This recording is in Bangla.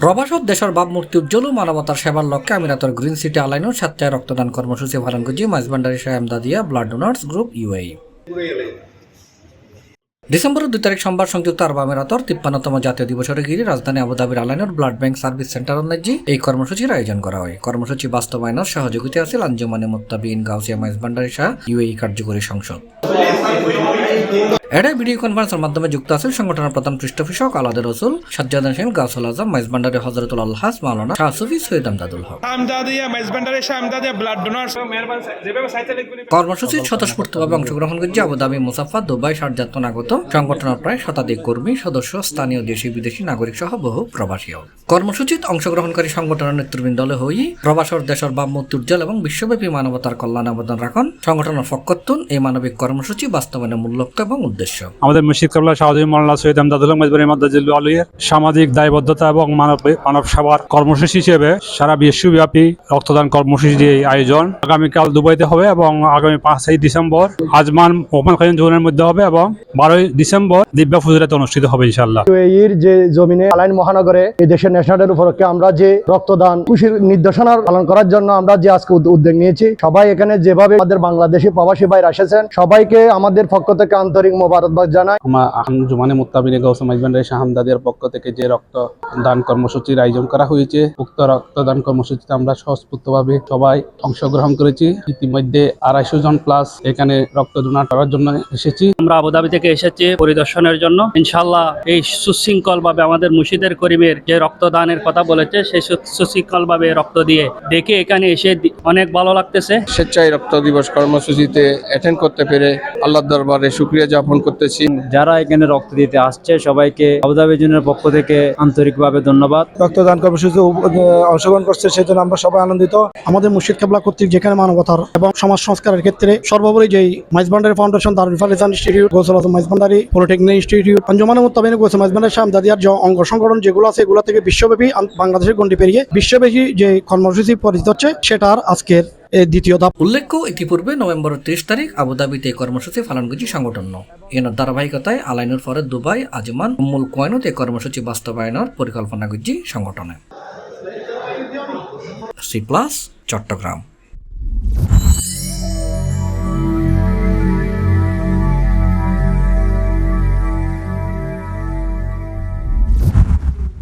প্রবাসত দেশের ভাবমূর্তি উজ্জ্বল ও মানবতার সেবার লক্ষ্যে আমিরাতের গ্রিন সিটি আলাইনের স্বেচ্ছায় রক্তদান কর্মসূচি পালন করছে Maizbhandari Shah Emdadia blood donors group UAE. ডিসেম্বরের 2 তারিখ সোমবার সংযুক্ত আরব আমিরাতর 53তম জাতীয় দিবসের ঘিরে রাজধানী আবুধাবির আলাইনের ব্লাড ব্যাংক সার্ভিস সেন্টার অন্যায্যে এই কর্মসূচির আয়োজন করা হয়। কর্মসূচি বাস্তবায়নের সহযোগিতা আছে আঞ্জুমানে মুত্তাবিইন গাউসিয়া মাইজভান্ডারি শাহ ইউএই কার্যকরী সংসদ। এডে ভিডিও কনফারেন্সের মাধ্যমে যুক্ত আছেন সংগঠনের প্রধান পৃষ্ঠপোষক আলাদে রসুল সাজ্জাদ হোসেন গাউসুল আজম মাইজভান্ডারি হযরতুল আলহাজ মাওলানা শাহ সুফি সৈয়দ আমদাদুল হক। কর্মসূচির স্বতঃস্ফূর্তভাবে অংশগ্রহণ করছে আবুধাবি, মুসাফা, দুবাই, শারজাহ আগত সংগঠনের প্রায় শতাধিক কর্মী, সদস্য, স্থানীয় দেশি বিদেশি নাগরিক সহ বহু প্রবাসীও। কর্মসূচিত অংশগ্রহণকারী সংগঠনের নেতৃবৃন্দ হই প্রবাসর দেশের ভাবমূর্তি উজ্জ্বল এবং বিশ্বব্যাপী মানবতার কল্যাণ আবেদন রাখন সংগঠনের পক্ষতুন এই মানবিক কর্মসূচি বাস্তবায়নের মূল লক্ষ্য এবং উদ্দেশ্য। আমাদের মুর্শিদ কিবলা শাহজাহান মাওলানা সৈয়দ আমদাদুল হক মাইজভান্ডারি মাদ্রাজুল আলিয়ার সামাজিক দায়বদ্ধতা এবং মানব সেবার কর্মসূচি হিসেবে সারা বিশ্বব্যাপী রক্তদান কর্মসূচি আয়োজন আগামীকাল দুবাইতে হবে এবং আগামী 5 ডিসেম্বর আজমান ওমান খালিন জোনের মধ্যে হবে এবং 12 ডিসেম্বর দিব্যা ফুজুরাতে অনুষ্ঠিত হবে ইনশাআল্লাহ। এর যে জমিনে আলাইন মহানগরে এই দেশের ন্যাশনালের উপলক্ষে আমরা যে রক্তদান খুশির নির্দেশনা পালন করার জন্য আমরা যে আজকে উদ্যোগ নিয়েছি, সবাই এখানে যেভাবে আমাদের বাংলাদেশি প্রবাসী ভাইরা এসেছেন সবাইকে আমাদের পক্ষ থেকে আন্তরিক মোবারকবাদ জানাই। আঞ্জুমানে মুত্তাবিইন গাউসিয়া মাইজভান্ডারি শাহ এমদাদিয়ার পক্ষ থেকে যে রক্তদান কর্মসূচির আয়োজন করা হয়েছে, উক্ত রক্তদান কর্মসূচিতে আমরা স্বতঃস্ফূর্তভাবে সবাই অংশগ্রহণ করেছি। ইতিমধ্যে 250 জন প্লাস এখানে রক্ত ডোনেট করার জন্য এসেছি। আমরা আবুধাবি থেকে এসেছি পরিদর্শনের জন্য। ইনশাআল্লাহ এই সুশৃঙ্খলভাবে আমাদের মুর্শিদের করিমের যে রক্তদানের কথা বলেছে সেই সুশৃঙ্খলভাবে রক্ত দিয়ে দেখে এখানে এসে অনেক ভালো লাগতেছে। স্বেচ্ছায় রক্ত দিবস কর্মসূচিতে অ্যাটেন্ড করতে পেরে আল্লাহর দরবারে শুকরিয়া জ্ঞাপন করতেছি। যারা এখানে রক্ত দিতে আসছে সবাইকে আবুধাবি জোনের পক্ষ থেকে আন্তরিকভাবে ধন্যবাদ। রক্তদান কর্মসূচিতে অংশগ্রহণ করছে সেজন্য আমরা সবাই আনন্দিত। আমাদের মুর্শিদ কিবলা কর্তৃক যেখানে মানবতার এবং সমাজ সংস্কারের ক্ষেত্রে সর্বোপরি যেই মাইজভান্ডারি ফাউন্ডেশন, দারুল ফালিসান ইনস্টিটিউট, গাউসুল আজম মাইজভান্ডারি পলিটেকনিক ইনস্টিটিউট, আঞ্জুমানে মুত্তাবিইন গাউসিয়া মাইজভান্ডারি শাহ এমদাদিয়ার যে অঙ্গ সংগঠন যেগুলো আছে এগুলো থেকে বিশ্বব্যাপী বাংলাদেশের গণ্ডি পেরিয়ে বিশ্বব্যাপী যে কর্মসূচি পরিচিত হচ্ছে সেটার আজকের দ্বিতীয় ধাপ। উল্লেখ্য, ইতিপূর্বে নভেম্বরের 30 তারিখ আবুধাবিতে এই কর্মসূচি পালন করছে সংগঠন। এর ধারাবাহিকতায় আলাইনের পরে দুবাই, আজমান, উম্মুল কোয়েনত এই কর্মসূচি বাস্তবায়নের পরিকল্পনা করছে সংগঠনে। সি+, চট্টগ্রাম।